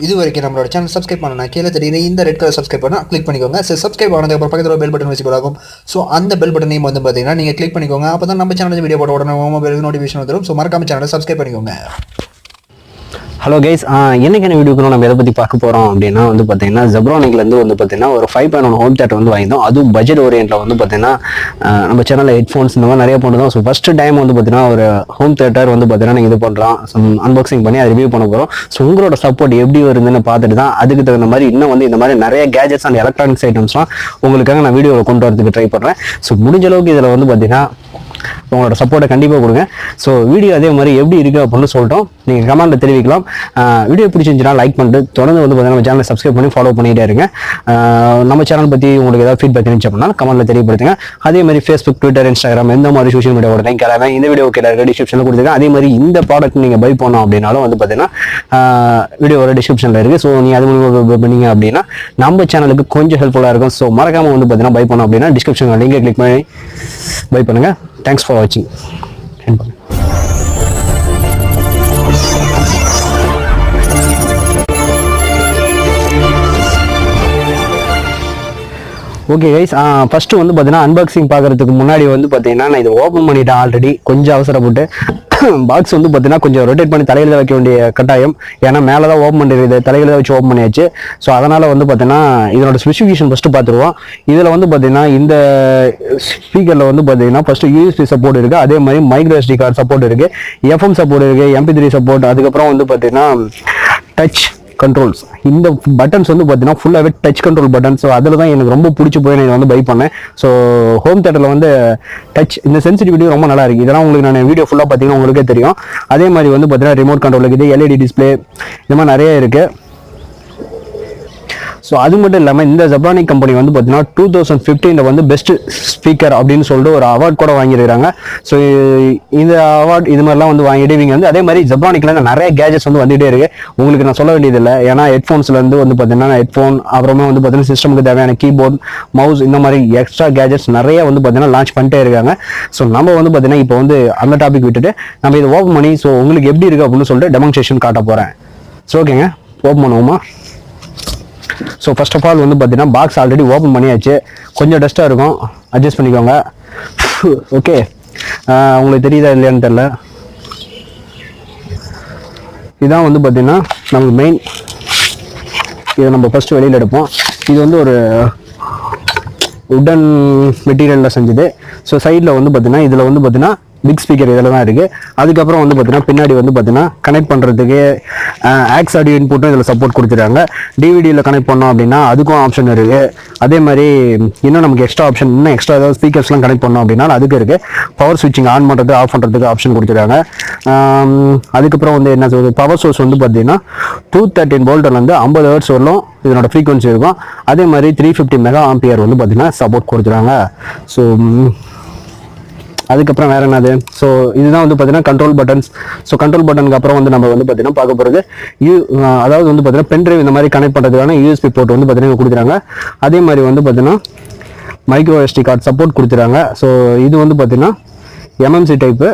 இது வரைக்கும் நம்மளோட சேனல் சப்ஸ்கிரைப் பண்ணணும் கீழே தெரியுற இந்த ரெட் கலர் சப்ஸ்கிரைப் பண்ணால் கிளிக் பண்ணிக்கோங்க. சப்ஸ்கிரைப் ஆனதுக்கப்புறம் பக்கத்தில் பெல் பட்டன் விசிபிள் ஆகும். ஸோ அந்த பெல் பட்டனையும் வந்து பார்த்தீங்கன்னா நீங்கள் கிளிக் பண்ணிக்கோங்க. அப்போ தான் நம்ம சேனல் வீடியோ போட உடனே மொபைலுக்கு நோட்டிஃபிகேஷன் வந்துடும். ஸோ மறக்காம சேனலை சப்ஸ்கிரைப் பண்ணிக்கோங்க. ஹலோ கைஸ், என்னைக்கான வீடியோக்கு நம்ம எதை பற்றி பார்க்க போகிறோம் அப்படின்னா வந்து பார்த்தீங்கன்னா ஜெப்ரானிக்லேருந்து வந்து பார்த்தீங்கன்னா ஒரு 5.1 ஹோம் தேட்டர் வந்து வாங்கிட்டோம். அதுவும் பட்ஜெட் ஓரியன்ட்டில் வந்து பார்த்தீங்கன்னா நம்ம சேனலில் ஹெட்ஃபோன்ஸ் இந்த மாதிரி நிறைய பண்ணுறோம். ஸோ ஃபஸ்ட்டு டைம் வந்து பார்த்தீங்கன்னா ஒரு ஹோம் தேட்டர் வந்து பார்த்தீங்கன்னா நீங்கள் இது பண்ணுறோம், அன்பாக்சிங் பண்ணி அதை ரிவ்யூ பண்ண போகிறோம். ஸோ உங்களோட சப்போர்ட் எப்படி வருதுன்னு பார்த்துட்டு தான் அதுக்கு தகுந்த மாதிரி இன்னும் வந்து இந்த மாதிரி நிறைய கேஜெட்ஸ் அண்ட் எலக்ட்ரானிக்ஸ் ஐட்டம்ஸ்லாம் உங்களுக்காக நான் வீடியோவில் கொண்டு வரதுக்கு ட்ரை பண்ணுறேன். ஸோ முடிஞ்ச அளவுக்கு இதில் வந்து பார்த்தீங்கன்னா உங்களோட சப்போர்ட்டை கண்டிப்பாக கொடுங்க. ஸோ வீடியோ அதே மாதிரி எப்படி இருக்குது அப்படின்னு சொல்லிட்டோம் நீங்கள் கமெண்ட்டில் தெரிவிக்கலாம். வீடியோ பிடிச்சிருந்துச்சுன்னா லைக் பண்ணிட்டு தொடர்ந்து வந்து பார்த்தீங்கன்னா நம்ம சேனலை சப்ஸ்கிரைப் பண்ணி ஃபாலோ பண்ணிகிட்டே இருங்க. நம்ம சேனல் பற்றி உங்களுக்கு ஏதாவது ஃபீட்பேக் இருந்துச்சு அப்படின்னா கமெண்ட்டில் தெரியப்படுத்துங்க. அதே மாதிரி ஃபேஸ்புக், ட்விட்டர், இன்ஸ்டாகிராம் எந்த மாதிரி சோஷியல் மீடியாவோட லிங்க் எல்லாமே இந்த வீடியோ டிஸ்கிரிப்ஷனில் கொடுத்துருக்கேன். அதே மாதிரி இந்த ப்ராடக்ட் நீங்கள் பை பண்ணோம் அப்படின்னாலும் வந்து பார்த்தீங்கன்னா வீடியோவோட டிஸ்கிரிப்ஷனில் இருக்குது. ஸோ நீங்கள் அது மூலமாக பண்ணீங்க அப்படின்னா நம்ம சேனலுக்கு கொஞ்சம் ஹெல்ப்ஃபுல்லாக இருக்கும். ஸோ மறக்காமல் வந்து பார்த்தீங்கன்னா பை பண்ணோம் அப்படின்னா டிஸ்கிரிப்ஷனில் லிங்கை கிளிக் பண்ணி பை பண்ணுங்கள். Thanks for watching. Okay guys, first வந்து பார்த்தீங்கன்னா அன்பாக்சிங் பார்க்குறதுக்கு முன்னாடி வந்து பார்த்தீங்கன்னா நான் இதை ஓப்பன் பண்ணிட்டேன் ஆல்ரெடி. கொஞ்சம் அவசரப்பட்டு பாக்ஸ் வந்து பார்த்தீங்கன்னா கொஞ்சம் ரொட்டேட் பண்ணி தலையில் தான் வைக்க வேண்டிய கட்டாயம். ஏன்னா மேலே தான் ஓப்பன் பண்ணிடுது, தலையில் தான் வச்சு ஓப்பன் பண்ணியாச்சு. ஸோ அதனால் வந்து பார்த்தீங்கன்னா இதனோட ஸ்பெசிஃபிகேஷன் ஃபஸ்ட்டு பார்த்துருவோம். இதில் வந்து பார்த்தீங்கன்னா இந்த ஸ்பீக்கரில் வந்து பார்த்தீங்கன்னா ஃபஸ்ட்டு யூஎஸ்பி சப்போர்ட் இருக்குது, அதே மாதிரி மைக்ரோ எஸ்டி கார்டு சப்போர்ட் இருக்குது, எஃப்எம் சப்போர்ட் இருக்குது, MP3 சப்போர்ட், அதுக்கப்புறம் வந்து பார்த்தீங்கன்னா டச் கண்ட்ரோல்ஸ். இந்த பட்டன்ஸ் வந்து பார்த்தீங்கன்னா ஃபுல்லாகவே டச் கண்ட்ரோல் பட்டன். ஸோ அதில் தான் எனக்கு ரொம்ப பிடிச்சி போய் நான் வந்து பை பண்ணேன். ஸோ ஹோம் தேட்டரில் வந்து டச் இந்த சென்சிட்டிவிட்டி ரொம்ப நல்லா இருக்குது. இதெல்லாம் உங்களுக்கு நான் வீடியோ ஃபுல்லாக பார்த்தீங்கன்னா உங்களுக்கே தெரியும். அதே மாதிரி வந்து பார்த்தீங்கன்னா ரிமோட் கண்ட்ரோல் இருக்குது, LED டிஸ்பிளே, இந்த மாதிரி நிறைய இருக்குது. ஸோ அது மட்டும் இல்லாமல் இந்த ஜெப்ரானிக் கம்பெனி வந்து பார்த்தீங்கன்னா 2015 வந்து பெஸ்ட் ஸ்பீக்கர் அப்படின்னு சொல்லிட்டு ஒரு அவார்ட் கூட வாங்கியிருக்காங்க. ஸோ இந்த அவார்ட் இது மாதிரிலாம் வந்து வாங்கிட்டு இவங்க வந்து அதே மாதிரி ஜெப்ரானிக்ல நிறைய கேஜெட்ஸ் வந்து வந்துகிட்டே இருக்கு. உங்களுக்கு நான் சொல்ல வேண்டியதில்லை, ஏன்னா ஹெட்ஃபோன்ஸ்லேருந்து வந்து பார்த்தீங்கன்னா ஹெட்ஃபோன், அப்புறமா வந்து பார்த்தீங்கன்னா சிஸ்டமுக்கு தேவையான கீபோர்ட், மவுஸ், இந்த மாதிரி எக்ஸ்ட்ரா கேஜெட்ஸ் நிறைய வந்து பார்த்தீங்கன்னா லான்ச் பண்ணிட்டே இருக்காங்க. ஸோ நம்ம வந்து பார்த்தீங்கன்னா இப்போ வந்து அந்த டாபிக் விட்டுட்டு நம்ம இதை ஓப்பன் பண்ணி ஸோ உங்களுக்கு எப்படி இருக்குது அப்படின்னு சொல்லிட்டு டெமான்ஸ்ட்ரேஷன் காட்ட போகிறேன். ஸோ ஓகேங்க, ஓப்பன் பண்ணுவோமா? ஸோ ஃபர்ஸ்ட் ஆஃப் ஆல் வந்து பார்த்தீங்கன்னா பாக்ஸ் ஆல்ரெடி ஓப்பன் பண்ணியாச்சு. கொஞ்சம் டஸ்ட்டாக இருக்கும், அட்ஜஸ்ட் பண்ணிக்கோங்க. ஓகே, உங்களுக்கு தெரியுதா இல்லையான்னு தெரில. இதான் வந்து பார்த்தீங்கன்னா நமக்கு மெயின். இதை நம்ம ஃபஸ்ட்டு வெளியில் எடுப்போம். இது வந்து ஒரு உடன் மெட்டீரியலில் செஞ்சது. ஸோ சைடில் வந்து பார்த்தீங்கன்னா இதில் வந்து பார்த்தீங்கன்னா பிக் ஸ்பீக்கர் இதில் தான் இருக்குது. அதுக்கப்புறம் வந்து பார்த்தீங்கன்னா பின்னாடி வந்து பார்த்தீங்கன்னா கனெக்ட் பண்ணுறதுக்கு ஆக்ஸ் ஆடியோ இன்புட்டும் இதில் சப்போர்ட் கொடுத்துருக்காங்க. டிவிடியில் கனெக்ட் பண்ணோம் அப்படின்னா அதுக்கும் ஆப்ஷன் இருக்குது. அதே மாதிரி இன்னும் நமக்கு எக்ஸ்ட்ரா ஆப்ஷன், இன்னும் எக்ஸ்ட்ரா ஏதாவது ஸ்பீக்கர்ஸ்லாம் கனெக்ட் பண்ணோம் அப்படின்னா அதுக்கு இருக்குது. பவர் ஸ்விட்சிங் ஆன் பண்ணுறது, ஆஃப் பண்ணுறதுக்கு ஆப்ஷன் கொடுத்துருக்காங்க. அதுக்கப்புறம் வந்து என்ன சொல்வது, பவர் சோர்ஸ் வந்து பார்த்தீங்கன்னா 213 வோல்ட்லேருந்து 50 ஹெர்ட்ஸ் வரலும் இதனோட ஃப்ரீக்வன்சி இருக்கும். அதே மாதிரி 350 மெகா ஆம்பியர் வந்து பார்த்தீங்கன்னா சப்போர்ட் கொடுத்துருக்காங்க. ஸோ அதுக்கப்புறம் வேற என்னது, ஸோ இதுதான் வந்து பார்த்தீங்கன்னா கண்ட்ரோல் பட்டன்ஸ். ஸோ கண்ட்ரோல் பட்டனுக்கு அப்புறம் வந்து நம்ம வந்து பார்த்தீங்கன்னா பார்க்க போகிறது அதாவது வந்து பார்த்தீங்கன்னா பென்ட்ரைவ் இந்த மாதிரி கனெக்ட் பண்ணுறதுக்கான USB போர்ட் வந்து பார்த்தீங்கன்னா கொடுத்துறாங்க. அதே மாதிரி வந்து பார்த்தீங்கன்னா மைக்ரோ SD கார்டு சப்போர்ட் கொடுத்துறாங்க. ஸோ இது வந்து பார்த்தீங்கன்னா MMC டைப்பு.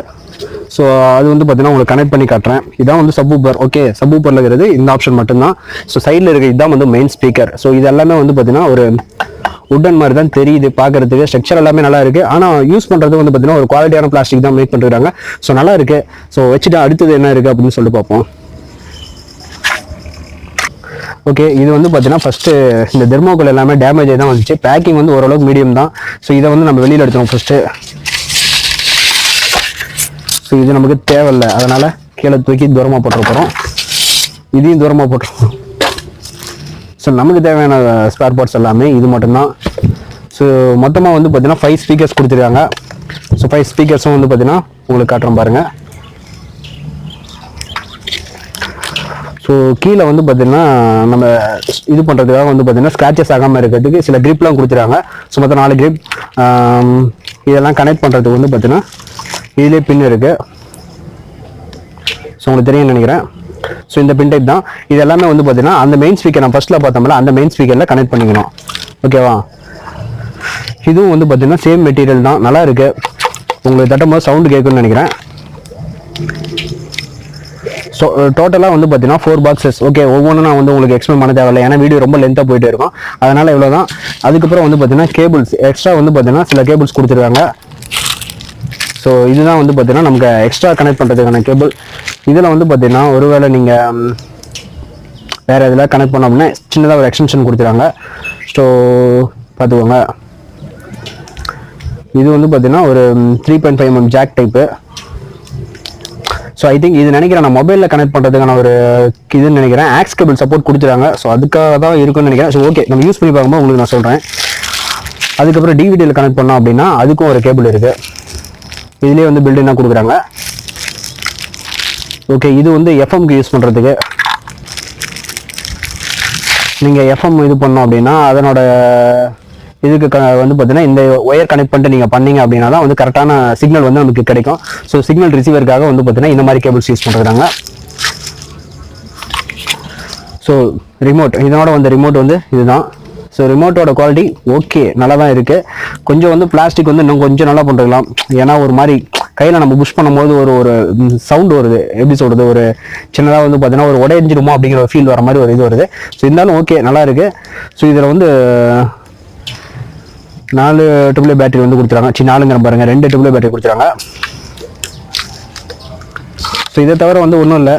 ஸோ அது வந்து பார்த்தீங்கன்னா உங்களுக்கு கனெக்ட் பண்ணி காட்டுறேன். இதான் வந்து சப்வூஃபர். ஓகே, சப்வூஃபரில் இருக்கிறது இந்த ஆப்ஷன் மட்டும்தான். ஸோ சைடில் இருக்க இதுதான் வந்து மெயின் ஸ்பீக்கர். ஸோ இது எல்லாமே வந்து பார்த்தீங்கன்னா ஒரு உட்டன் மாதிரி தான் தெரியுது பார்க்கறதுக்கு. ஸ்ட்ரக்சர் எல்லாமே நல்லா இருக்குது. ஆனால் யூஸ் பண்ணுறது வந்து பார்த்தீங்கன்னா ஒரு குவாலிட்டியான பிளாஸ்டிக் தான் மேக் பண்ணிருக்காங்க. ஸோ நல்லா இருக்குது. ஸோ வச்சுட்டு அடுத்தது என்ன இருக்குது அப்படின்னு சொல்லிட்டு பார்ப்போம். ஓகே, இது வந்து பார்த்தீங்கன்னா ஃபஸ்ட்டு இந்த தெர்மோகோல் எல்லாமே டேமேஜ் தான் வந்துச்சு. பேக்கிங் வந்து ஓரளவுக்கு மீடியம் தான். ஸோ இதை வந்து நம்ம வெளியில் எடுத்துருவோம் ஃபஸ்ட்டு. ஸோ இது நமக்கு தேவையில்லை, அதனால் கீழே தூக்கி தூரமாக போட்டுற போகிறோம். இதையும் தூரமாக போட்டுருவோம். ஸோ நமக்கு தேவையான ஸ்பேர் பார்ட்ஸ் எல்லாமே இது மட்டும்தான். ஸோ மொத்தமாக வந்து பார்த்தீங்கன்னா 5 ஸ்பீக்கர்ஸ் கொடுத்துருக்காங்க. ஸோ 5 ஸ்பீக்கர்ஸும் வந்து பார்த்தீங்கன்னா உங்களுக்கு காட்டுறோம் பாருங்கள். ஸோ கீழே வந்து பார்த்தீங்கன்னா நம்ம இது பண்ணுறதுக்காக வந்து பார்த்தீங்கன்னா ஸ்க்ராச்சஸ் ஆகாமல் இருக்கிறதுக்கு சில கிரிப்லாம் கொடுத்துருக்காங்க. ஸோ மொத்தம் 4 கிரிப். இதெல்லாம் கனெக்ட் பண்ணுறதுக்கு வந்து பார்த்தீங்கன்னா இதிலே பின் இருக்குது. ஸோ உங்களுக்கு தெரியும்னு நினைக்கிறேன். ஸோ இந்த பின் டைப் தான். இது எல்லாமே வந்து பார்த்தீங்கன்னா அந்த மெயின் ஸ்பீக்கர் நான் ஃபர்ஸ்ட்டில் பார்த்தோம்ல அந்த மெயின் ஸ்பீக்கரில் கனெக்ட் பண்ணிக்கணும். ஓகேவா? இதுவும் வந்து பார்த்தீங்கன்னா சேம் மெட்டீரியல் தான், நல்லா இருக்குது. உங்களுக்கு தட்டும் போது சவுண்டு கேட்குன்னு நினைக்கிறேன். ஸோ டோட்டலாக வந்து பார்த்தீங்கன்னா 4 பாக்ஸஸ். ஓகே, ஒவ்வொன்றும் நான் வந்து உங்களுக்கு எக்ஸ்பிளைன் பண்ண தேவையில்லை, ஏன்னா வீடியோ ரொம்ப லென்த்தாக போயிட்டு இருக்கும். அதனால் இவ்வளோ தான். அதுக்கப்புறம் வந்து பார்த்தீங்கன்னா கேபிள்ஸ் எக்ஸ்ட்ரா வந்து பார்த்தீங்கன்னா சில கேபிள்ஸ் கொடுத்துருக்காங்க. ஸோ இதுதான் வந்து பார்த்தீங்கன்னா நமக்கு எக்ஸ்ட்ரா கனெக்ட் பண்ணுறதுக்கான கேபிள். இதில் வந்து பார்த்தீங்கன்னா ஒருவேளை நீங்கள் வேறு இதில் கனெக்ட் பண்ணோம் அப்படின்னா சின்னதாக ஒரு எக்ஸ்டென்ஷன் கொடுத்துருக்காங்க. ஸோ பார்த்துக்கோங்க. இது வந்து பார்த்தீங்கன்னா ஒரு 3.5 mm jack type. So I think இது நினைக்கிறேன் நான் மொபைலில் கனெக்ட் பண்ணுறதுக்கான ஒரு இதுன்னு நினைக்கிறேன். ஆக்ஸ் கேபிள் சப்போர்ட் கொடுத்துருக்காங்க. ஸோ அதுக்காக தான் இருக்குன்னு நினைக்கிறேன். ஸோ ஓகே, நம்ம யூஸ் பண்ணி பார்க்கும்போது உங்களுக்கு நான் சொல்கிறேன். அதுக்கப்புறம் டிவிடியில் கனெக்ட் பண்ணோம் அப்படின்னா அதுக்கும் ஒரு கேபிள் இருக்குது. இதுலேயே வந்து பில்டிங்காக கொடுக்குறாங்க. ஓகே, இது வந்து எஃப்எம்க்கு யூஸ் பண்ணுறதுக்கு. நீங்கள் எஃப்எம் இது பண்ணோம் அப்படின்னா அதனோட இதுக்கு வந்து பார்த்தீங்கன்னா இந்த ஒயர் கனெக்ட் பண்ணிட்டு நீங்கள் பண்ணீங்க அப்படின்னா தான் வந்து கரெக்டான சிக்னல் வந்து நமக்கு கிடைக்கும். ஸோ சிக்னல் ரிசீவருக்காக வந்து பார்த்தீங்கன்னா இந்த மாதிரி கேபிள்ஸ் யூஸ் பண்ணுறாங்க. ஸோ ரிமோட், இதனோட வந்து ரிமோட் வந்து இதுதான். ஸோ ரிமோட்டோட குவாலிட்டி ஓகே, நல்லா தான் இருக்குது. கொஞ்சம் வந்து பிளாஸ்டிக் வந்து இன்னும் கொஞ்சம் நல்லா பண்ணிருக்கலாம். ஏன்னா ஒரு மாதிரி கையில் நம்ம புஷ் பண்ணும்போது ஒரு சவுண்ட் வருது. எப்படி சொல்கிறது, ஒரு சின்னதாக வந்து பார்த்தீங்கன்னா ஒரு உடைஞ்சிடுமோ அப்படிங்கிற ஒரு ஃபீல் வர மாதிரி ஒரு இது வருது. ஸோ இருந்தாலும் ஓகே, நல்லா இருக்குது. ஸோ இதில் வந்து 4 AAA பேட்டரி வந்து கொடுத்துருக்காங்க. 4ங்கிற பாருங்க, 2 AAA பேட்டரி கொடுத்துருக்காங்க. ஸோ இதை தவிர வந்து ஒன்றும் இல்லை.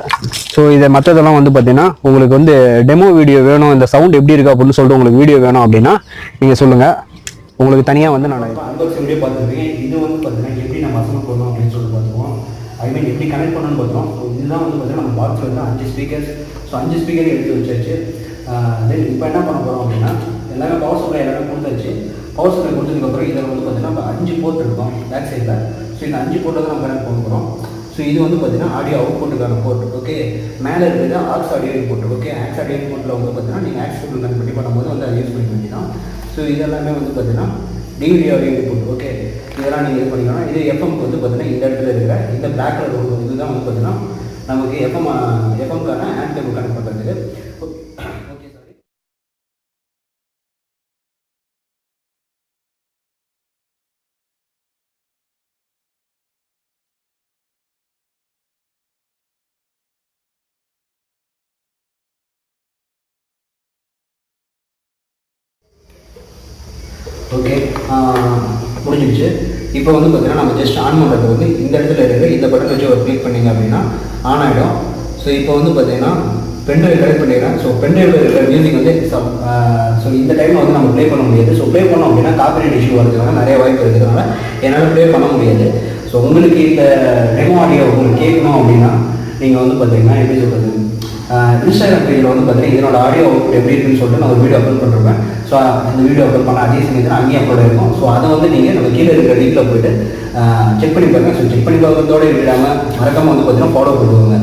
ஸோ இதை மற்றதெல்லாம் வந்து பார்த்தீங்கன்னா உங்களுக்கு வந்து டெமோ வீடியோ வேணும், இந்த சவுண்ட் எப்படி இருக்குது அப்படின்னு சொல்லிட்டு உங்களுக்கு வீடியோ வேணும் அப்படின்னா நீங்கள் சொல்லுங்கள். உங்களுக்கு தனியாக வந்து நான் அன்பாக்சிங் வீடியோ பார்த்துருக்கேன். இது வந்து பார்த்தீங்கன்னா எப்படி நம்ம அசம்பிள் பண்ணணும் அப்படின்னு சொல்லிட்டு பார்த்துருவோம். ஐ மீன் எப்படி கனெக்ட் பண்ணணும்னு பார்த்துருவோம். ஸோ இதுதான் வந்து பார்த்தீங்கன்னா நம்ம பாக்ஸில் வந்து 5 ஸ்பீக்கர்ஸ். ஸோ 5 ஸ்பீக்கர் எடுத்து வச்சாச்சு. தென் இப்போ என்ன பண்ண போகிறோம் அப்படின்னா எல்லாமே பவர் சப்ளை எல்லாமே கொடுத்தாச்சு. பவர் சப்ளை கொடுத்ததுக்கப்புறம் இதில் வந்து பார்த்தீங்கன்னா இப்போ 5 போர்ட் இருக்கும் பேக் சைடில். ஸோ இந்த 5 போர்ட்டை தான் நம்ம கனெக்ட் பண்ண போகிறோம். ஸோ இது வந்து பார்த்தீங்கன்னா ஆடியோ அவுட்புட்டுக்கான போர்ட். ஓகே, மேலே இருக்கிறது aux audio input. Okay, aux audio இன்புட்டில் வந்து பார்த்தீங்கன்னா நீங்கள் ஆக்ஸ் கேபிள் கனெக்ட் பண்ணி பண்ணும்போது வந்து அதை யூஸ் பண்ணிக்க வேண்டியதான். ஸோ இதெல்லாமே வந்து பார்த்தீங்கன்னா டிவிடி ஆடியோ இன்புட். ஓகே, இதெல்லாம் நீங்கள் இது பண்ணிக்கலாம். இது எஃப்எம்க்கு வந்து பார்த்தீங்கன்னா இந்த இடத்துல இருக்கிற இந்த பிளாக் கலர் ஒரு இதுதான் வந்து பார்த்தீங்கன்னா நமக்கு எஃப்எம்க்கான ஹேண்ட் கேபிள் கனெக்ட் பண்ணுறதுக்கு. ஓகே, முடிஞ்சிடுச்சு. இப்போ வந்து பார்த்தீங்கன்னா நம்ம ஜஸ்ட் ஆன் பண்ணுறது வந்து இந்த இடத்துல இருக்கிற இந்த பட்டன் வச்சு ஒரு கிளிக் பண்ணிங்க அப்படின்னா ஆன் ஆகிடும். ஸோ இப்போ வந்து பார்த்தீங்கன்னா பென்ட்ரைவ் கனெக்ட் பண்ணிடுறேன். ஸோ பென்ட்ரைவில் இருக்கிற மியூசிக் வந்து ஸோ இந்த டைமில் வந்து நம்ம ப்ளே பண்ண முடியாது. ஸோ ப்ளே பண்ணோம் அப்படின்னா காப்பிரைட் இஷ்யூ வரதுனால நிறைய வாய்ப்பு இருக்கிறதுனால என்னால் ப்ளே பண்ண முடியாது. ஸோ உங்களுக்கு இந்த டெமோ ஆடியோ உங்களுக்கு கேட்கணும் அப்படின்னா நீங்கள் வந்து பார்த்தீங்கன்னா எப்படி சொல்கிறது, இன்ஸ்டாகிராம் பேஜில் வந்து பார்த்தீங்கன்னா இதனோட ஆடியோ அவுட்புட் எப்படி இருக்குன்னு சொல்லிட்டு நான் ஒரு வீடியோ அப்லோட் பண்ணிருப்பேன். ஸோ இந்த வீடியோ அப்லோட் பண்ண அதே சமயத்தில் அங்கேயும் அப்லோட் இருக்கும். ஸோ அதை வந்து நீங்கள் நம்ம கீழே இருக்கிற லிங்கில் போய்ட்டு செக் பண்ணி பாருங்கள். ஸோ செக் பண்ணி பார்க்கறதோடு விடாமல் மறக்காமல் வந்து பார்த்தீங்கன்னா ஃபாலோ பண்ணுவாங்க.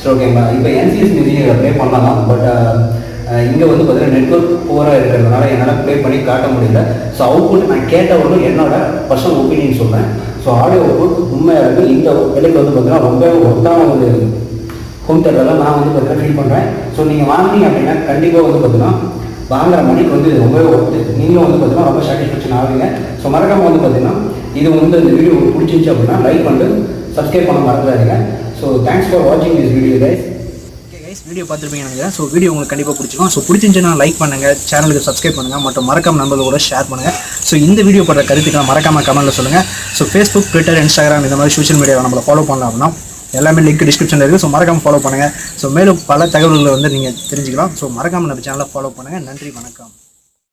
ஸோ ஓகேங்களா, இப்போ என்சிஎஸ் மியூசிக் இதில் ப்ளே பண்ணலாம். பட் இங்கே வந்து பார்த்தீங்கன்னா நெட்வொர்க் போராக இருக்கிறதுனால என்னால் ப்ளே பண்ணி காட்ட முடியல. ஸோ அவுட்புட் நான் கேட்டவர்களும் என்னோட பர்சனல் ஒப்பீனியன் சொல்கிறேன். ஸோ ஆடியோ அவுட்புட் உண்மையாக இருக்குது. இந்த விலைக்கு வந்து பார்த்தீங்கன்னா ரொம்ப ஒட்டான ஒரு ஹோம் தேட்டரில் நான் வந்து பார்த்தீங்கன்னா ஃபீல் பண்ணுறேன். ஸோ நீங்கள் வாங்கினீங்க அப்படின்னா கண்டிப்பாக வந்து பார்த்தீங்கன்னா வாங்குற மணிக்கு வந்து ரொம்பவே ஒர்த்து. நீங்களும் வந்து பார்த்தீங்கன்னா ரொம்ப சாட்டிஸ்ஃபேக்ஷன் ஆகுங்க. ஸோ மறக்காமல் வந்து பார்த்தீங்கன்னா இது வந்து இந்த வீடியோ பிடிச்சிருந்துச்சு அப்படின்னா லைக் பண்ணிட்டு சப்ஸ்கிரைப் பண்ண மறந்துடாதீங்க. ஸோ தேங்க்ஸ் ஃபார் வாட்சிங் this video guys. Okay guys, video பார்த்துருப்பீங்க நினைக்கிறேன். ஸோ வீடியோ உங்களுக்கு கண்டிப்பாக பிடிச்சிக்கும். ஸோ பிடிச்சிருந்துச்சுன்னா லைக் பண்ணுங்கள், சேனலுக்கு சப்ஸ்கிரைப் பண்ணுங்கள், மற்றும் மறக்காம நண்பர்களோட ஷேர் பண்ணுங்கள். ஸோ இந்த வீடியோ படுற கருத்துக்களை மறக்காமல் கமெண்ட்டில் சொல்லுங்கள். ஸோ ஃபேஸ்புக், ட்விட்டர், இன்ஸ்டாகிராம் இந்த மாதிரி சோஷியல் மீடியாவில் நம்மளை ஃபாலோ பண்ணலாம் அப்படின்னா எல்லாமே லிங்க் டிஸ்கிரிப்ஷனில் இருக்குது. ஸோ மறக்காமல் ஃபாலோ பண்ணுங்கள். ஸோ மேலும் பல தகவல்களை வந்து நீங்கள் தெரிஞ்சுக்கலாம். ஸோ மறக்காமல் நம்ம சேனலை ஃபாலோ பண்ணுங்கள். நன்றி, வணக்கம்.